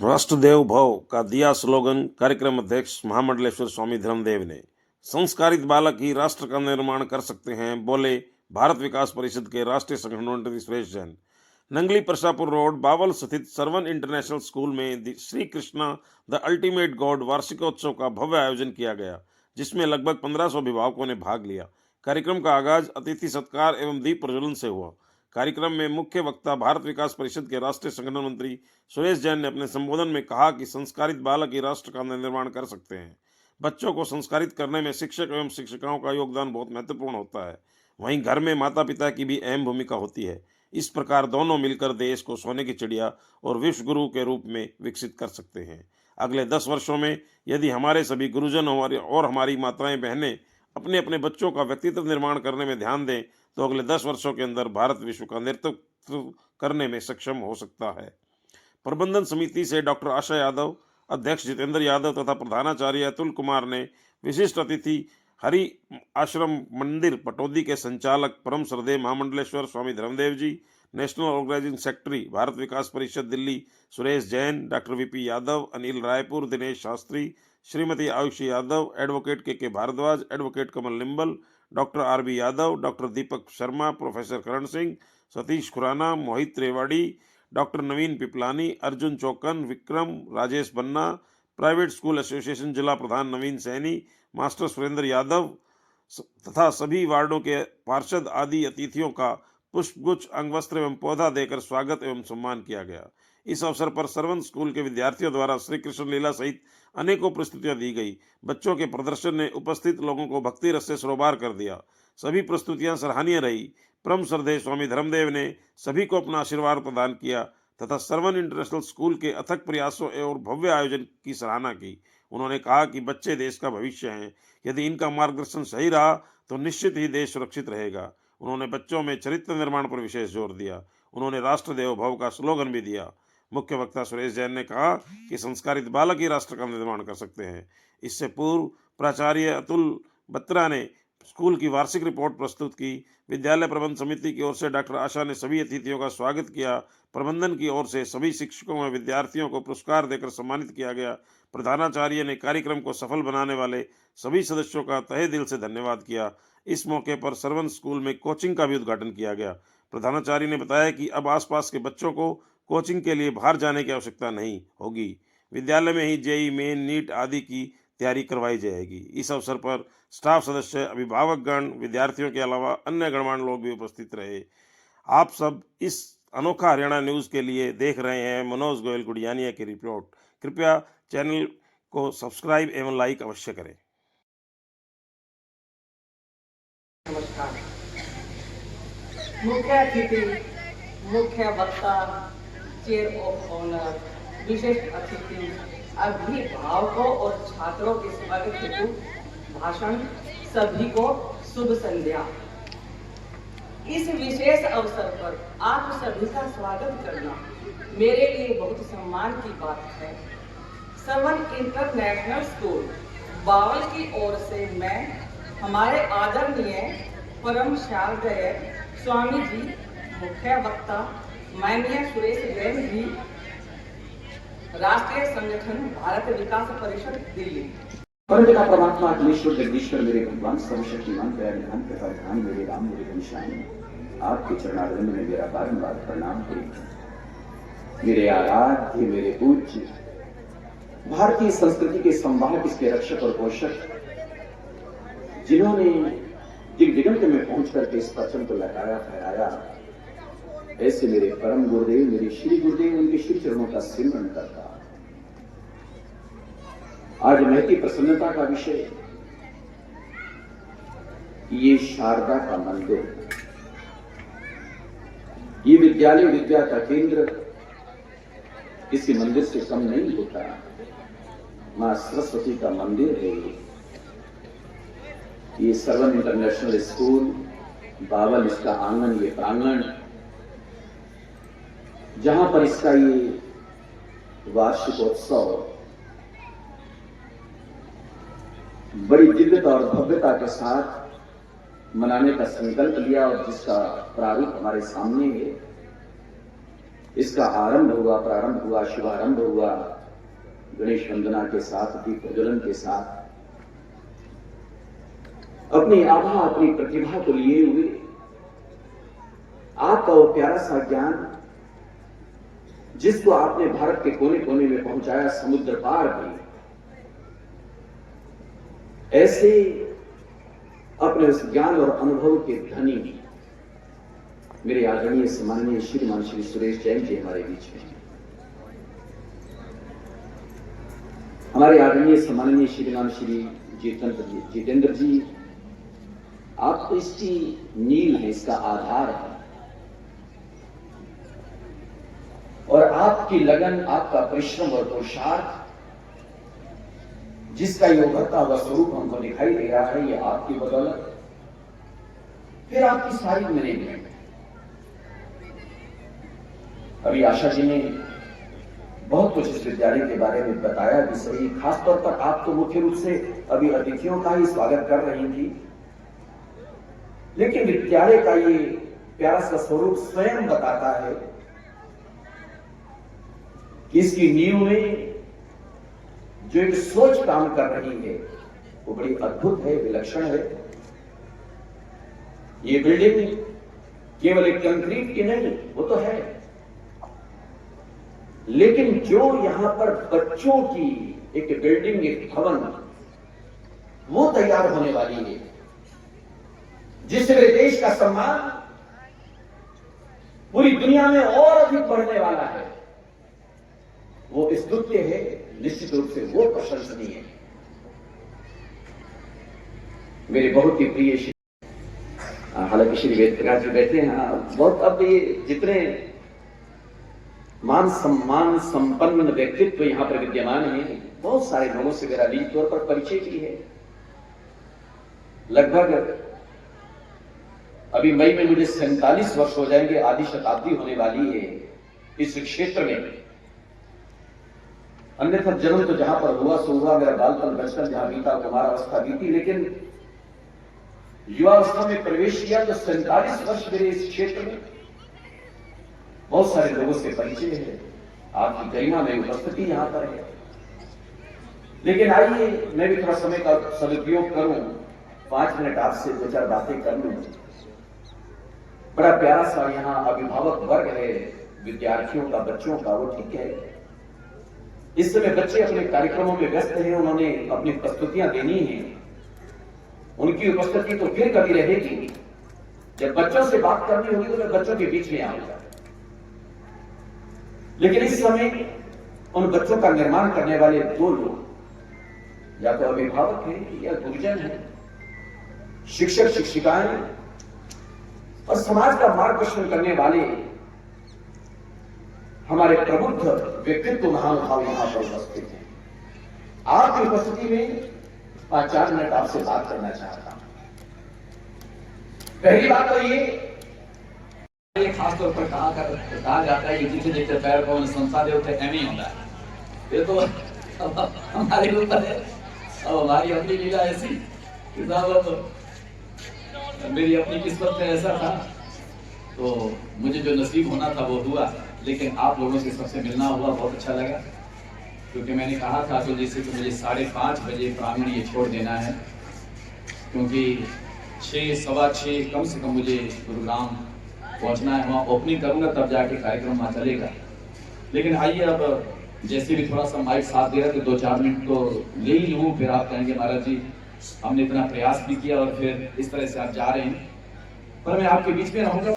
राष्ट्रदेव भव का दिया स्लोगन कार्यक्रम अध्यक्ष महामंडलेश्वर स्वामी धर्मदेव ने। संस्कारित बालक ही राष्ट्र का निर्माण कर सकते हैं, बोले भारत विकास परिषद के राष्ट्रीय संगठन मंत्री सुरेश जैन। नंगली परसापुर रोड बावल स्थित सरवन इंटरनेशनल स्कूल में Shri Krishna the ultimate God वार्षिकोत्सव का भव्य आयोजन किया गया, जिसमें लगभग 1500 अभिभावकों ने भाग लिया। कार्यक्रम का आगाज अतिथि सत्कार एवं दीप प्रज्वलन से हुआ। कार्यक्रम में मुख्य वक्ता भारत विकास परिषद के राष्ट्रीय संगठन मंत्री सुरेश जैन ने अपने संबोधन में कहा कि संस्कारित बालक ही राष्ट्र का निर्माण कर सकते हैं। बच्चों को संस्कारित करने में शिक्षक एवं शिक्षिकाओं का योगदान बहुत महत्वपूर्ण होता है। वहीं घर में माता पिता की भी अहम भूमिका होती है। इस प्रकार दोनों मिलकर देश को सोने की चिड़िया और विश्व गुरु के रूप में विकसित कर सकते हैं। अगले 10 वर्षों में यदि हमारे सभी गुरुजन और हमारी माताएं बहनें अपने अपने बच्चों का व्यक्तित्व निर्माण करने में ध्यान दें तो अगले 10 वर्षों के अंदर भारत विश्व का नेतृत्व करने में सक्षम हो सकता है। प्रबंधन समिति से डॉक्टर आशा यादव, अध्यक्ष जितेंद्र यादव तथा प्रधानाचार्य अतुल कुमार ने विशिष्ट अतिथि हरि आश्रम मंदिर पटौदी के संचालक परम श्रद्धेय महामंडलेश्वर Swami Dharmdev ji, national organising secretary Bharat Vikas Parishad Delhi Suresh Jain, doctor VP Yadav, Anil Raipur, Dinesh Shastri, Shrimati Aayushi Yadav, advocate K Bhardwaj, advocate Kamal Nimbal, doctor RB Yadav, doctor Deepak Sharma, professor Karan Singh, Satish Khurana, Mohit Trivedi, doctor Naveen Piplani, Arjun Chaukan, Vikram, Rajesh Banna, private school association जिला प्रधान नवीन सैनी, मास्टर सुरेंद्र यादव तथा सभी वार्डों के पार्षद आदि अतिथियों का पुष्पगुच्छ, अंगवस्त्र एवं पौधा देकर स्वागत एवं सम्मान किया गया। इस अवसर पर सरवन स्कूल के विद्यार्थियों द्वारा श्री कृष्ण लीला सहित अनेकों प्रस्तुतियां दी गई। बच्चों के प्रदर्शन ने उपस्थित लोगों को भक्ति रस से सरोबार कर दिया। सभी प्रस्तुतियां सराहनीय रही। परम श्रद्धेय स्वामी धर्मदेव ने सभी को अपना आशीर्वाद प्रदान किया तथा सरवन इंटरनेशनल स्कूल के अथक प्रयासों और भव्य आयोजन की सराहना की। उन्होंने कहा कि बच्चे देश का भविष्य हैं। यदि इनका मार्गदर्शन सही रहा तो निश्चित ही देश सुरक्षित रहेगा। उन्होंने बच्चों में चरित्र निर्माण पर विशेष जोर दिया। उन्होंने राष्ट्रदेव भव का स्लोगन भी दिया। मुख्य वक्ता सुरेश जैन ने कहा कि संस्कारित बालक ही राष्ट्र का निर्माण कर सकते हैं। इससे पूर्व प्राचार्य अतुल बत्रा ने स्कूल की वार्षिक रिपोर्ट प्रस्तुत की। विद्यालय प्रबंध समिति की ओर से डॉक्टर आशा ने सभी अतिथियों का स्वागत किया। प्रबंधन की ओर से सभी शिक्षकों व विद्यार्थियों को पुरस्कार देकर सम्मानित किया गया। प्रधानाचार्य ने कार्यक्रम को सफल बनाने वाले सभी सदस्यों का तहे दिल से धन्यवाद किया। इस मौके पर सरवन स्कूल में कोचिंग का भी उद्घाटन किया गया। प्रधानाचार्य ने बताया कि अब आसपास के बच्चों को कोचिंग के लिए बाहर जाने की आवश्यकता नहीं होगी। विद्यालय में ही जेईई मेन, नीट आदि की तैयारी करवाई जाएगी। इस अवसर पर स्टाफ सदस्य, अभिभावकगण, विद्यार्थियों के अलावा अन्य गणमान्य लोग भी उपस्थित रहे। आप सब इस अनोखा हरियाणा न्यूज़ के लिए देख रहे हैं मनोज गोयल गुड़ियानिया की रिपोर्ट। कृपया चैनल को सब्सक्राइब एवं लाइक अवश्य करें। नमस्कार। मुख्य अतिथि, मुख्य वक्ता, चेयर ऑफ ऑनर, विशिष्ट अतिथि, अभिभावकों और छात्रों के स्वागत हेतु भाषण, सभी को शुभ संध्या। इस विशेष अवसर पर आप सभी का स्वागत करना मेरे लिए बहुत सम्मान की बात है। सरवन इंटरनेशनल स्कूल बावल की ओर से मैं हमारे आदरणीय परम श्रद्धेय स्वामी जी, मुख्य वक्ता माननीय सुरेश जैन जी, राष्ट्रीय संगठन भारत विकास परिषद दिल्ली। परमपिता परमात्मा अखिलेश्वर जगदीश्वर मेरे भगवान सर्वशक्तिमान दयानिधान तथा ध्यान मेरे राम मेरे घनश्याम, आपके चरणारविंद में मेरा बारंबार प्रणाम है। मेरे आराध्य, मेरे पूज्य, भारतीय संस्कृति के संवाहक, इसके रक्षक और पोषक, जिन्होंने दिग्दिगंत में पहुंचकर के इस परचम को लहराया फहराया, ऐसे मेरे परम गुरुदेव, मेरे श्री गुरुदेव, उनके श्री चरणों का सिमरन करता। आज महती प्रसन्नता का विषय ये शारदा का मंदिर, ये विद्यालय विद्या का केंद्र किसी मंदिर से कम नहीं होता। मां सरस्वती का मंदिर है ये सरवन इंटरनेशनल स्कूल बावल, इसका आंगन, ये प्रांगण, जहां पर इसका ये वार्षिकोत्सव बड़ी दिव्यता और भव्यता के साथ मनाने का संकल्प लिया और जिसका प्रारूप हमारे सामने है। इसका प्रारंभ हुआ, शुभारंभ हुआ गणेश वंदना के साथ, दीप प्रज्वलन के साथ, अपनी आभा, अपनी प्रतिभा को लिए हुए आपका वो प्यारा सा ज्ञान जिसको आपने भारत के कोने कोने में पहुंचाया, समुद्र पार भी, ऐसे अपने उस ज्ञान और अनुभव के धनी मेरे आदरणीय सम्माननीय श्रीमान श्री सुरेश जैन जी हमारे बीच में, हमारे आदरणीय सम्माननीय श्रीमान श्री जितेंद्र जी, आप तो इसकी नींव है, इसका आधार है, और आपकी लगन, आपका परिश्रम और पुरुषार्थ जिसका ये उभरता हुआ स्वरूप हमको दिखाई दे रहा है, ये आपकी बदौलत, फिर आपकी सारी मैनेजमेंट। अभी आशा जी ने बहुत कुछ इस विद्यालय के बारे में बताया भी सही, खासतौर पर आप तो मुख्य रूप से अभी अतिथियों का ही स्वागत कर रही थी, लेकिन विद्यालय का ये प्यारा सा स्वरूप स्वयं बताता है कि इसकी नींव में जो एक सोच काम कर रही है वो बड़ी अद्भुत है, विलक्षण है। ये बिल्डिंग केवल एक कंक्रीट की नहीं, वो तो है, लेकिन जो यहां पर बच्चों की एक बिल्डिंग, एक भवन वो तैयार होने वाली है, जिससे मेरे देश का सम्मान पूरी दुनिया में और अधिक बढ़ने वाला है, वो स्तुत्य है, निश्चित रूप से वो प्रशंसनीय है। मेरे बहुत ही प्रिय श्री, हालांकि श्री वेद प्रकाश जी बैठे हैं, बहुत अब ये जितने मान सम्मान संपन्न व्यक्तित्व यहां पर विद्यमान है, बहुत सारे लोगों से मेरा निजी तौर पर परिचय भी है। लगभग अभी मई में मुझे 47 वर्ष हो जाएंगे, आधी शताब्दी होने वाली है इस क्षेत्र में। अन्यथा जन्म तो जहां पर हुआ सो हुआ, मेरा बालपन बचपन जहां बीता, कुमार अवस्था बीती, लेकिन युवावस्था में प्रवेश किया तो 47 वर्ष मेरे इस क्षेत्र में बहुत सारे लोगों से परिचय है, आपकी गरिमा में उपस्थिति यहां पर है। लेकिन आइए मैं भी थोड़ा समय का सदुपयोग करूं, 5 मिनट आपसे 2-4 बातें कर लूं। बड़ा प्यारा सा यहां अभिभावक वर्ग है विद्यार्थियों का, बच्चों का, वो ठीक है। इस समय बच्चे अपने कार्यक्रमों में व्यस्त हैं, उन्होंने अपनी प्रस्तुतियां देनी है, उनकी उपस्थिति तो फिर कभी रहेगी। जब बच्चों से बात करनी होगी तो मैं बच्चों के बीच में आऊंगा, लेकिन इस समय उन बच्चों का निर्माण करने वाले 2 लोग, या तो अभिभावक हैं या गुरुजन हैं, शिक्षक शिक्षिकाएं और समाज का मार्गदर्शन करने वाले हमारे प्रबुद्ध व्यक्तित्व महानुभाव यहां पर उपस्थित हैं। आपकी उपस्थिति में 5-4 मिनट आपसे बात करना चाहता हूं। पहली बात तो ये खासतौर पर कहा जाता है कि जिसे जितने पैर को संसार दे उठे एम ही होता है। ये तो हमारे ऊपर है, अब हमारी अपनी लीला ऐसी कि साहब मेरी अपनी किस्मत में ऐसा था, तो मुझे जो नसीब होना था वो हुआ, लेकिन आप लोगों से सबसे मिलना हुआ, बहुत अच्छा लगा। क्योंकि मैंने कहा था तो जैसे कि मुझे 5:30 बजे प्रांगण ये छोड़ देना है, क्योंकि 6, सवा 6 कम से कम मुझे गुरुग्राम पहुंचना है, वहाँ ओपनिंग करूंगा तब जाके कार्यक्रम वहाँ चलेगा। लेकिन आइए अब जैसे भी थोड़ा सा माइक साथ दे रहा है तो 2-4 मिनट तो ले ही लूँ, फिर आप कहेंगे महाराज जी हमने इतना प्रयास भी किया और फिर इस तरह से आप जा रहे हैं, पर मैं आपके बीच में रहूंगा।